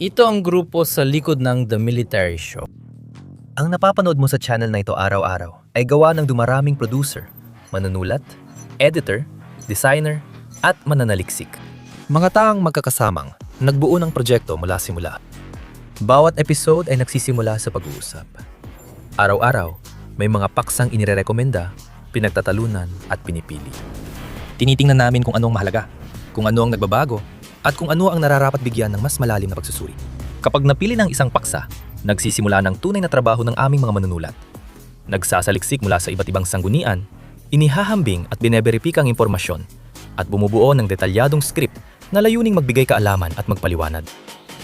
Ito ang grupo sa likod ng The Military Show. Ang napapanood mo sa channel na ito araw-araw ay gawa ng dumaraming producer, manunulat, editor, designer, at mananaliksik. Mga taong magkakasamang nagbuo ng proyekto mula simula. Bawat episode ay nagsisimula sa pag-uusap. Araw-araw, may mga paksang inirekomenda, pinagtatalunan at pinipili. Tinitingnan namin kung ano ang mahalaga, kung ano ang nagbabago, at kung ano ang nararapat bigyan ng mas malalim na pagsusuri. Kapag napili ng isang paksa, nagsisimula ng tunay na trabaho ng aming mga manunulat. Nagsasaliksik mula sa iba't ibang sanggunian, inihahambing at bineberipika ang impormasyon, at bumubuo ng detalyadong script na layuning magbigay kaalaman at magpaliwanag.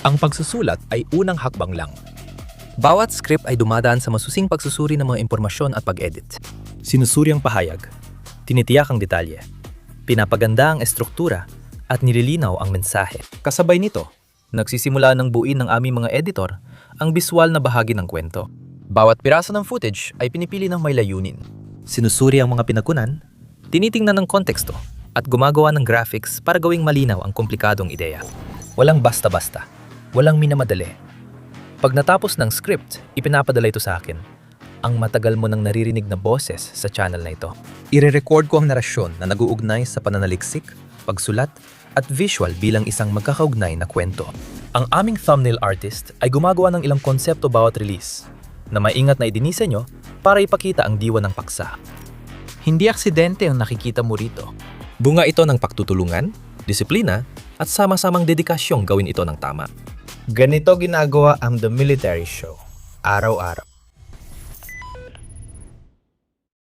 Ang pagsusulat ay unang hakbang lang. Bawat script ay dumadaan sa masusing pagsusuri ng mga impormasyon at pag-edit. Sinusuri ang pahayag, tinitiyak ang detalye, pinapaganda ang estruktura, at nililinaw ang mensahe. Kasabay nito, nagsisimula ng buuin ng aming mga editor ang biswal na bahagi ng kwento. Bawat piraso ng footage ay pinipili ng may layunin. Sinusuri ang mga pinagkunan, tinitingnan ng konteksto, at gumagawa ng graphics para gawing malinaw ang komplikadong ideya. Walang basta-basta, walang minamadali. Pag natapos ng script, ipinapadala ito sa akin. Ang matagal mo nang naririnig na boses sa channel na ito. Ire-record ko ang narasyon na nag-uugnay sa pananaliksik, pagsulat, at visual bilang isang magkakaugnay na kwento. Ang aming thumbnail artist ay gumagawa ng ilang konsepto bawat release na maingat na idinisenyo para ipakita ang diwa ng paksa. Hindi aksidente ang nakikita mo rito. Bunga ito ng pagtutulungan, disiplina, at sama-samang dedikasyong gawin ito ng tama. Ganito ginagawa ang The Military Show, araw-araw.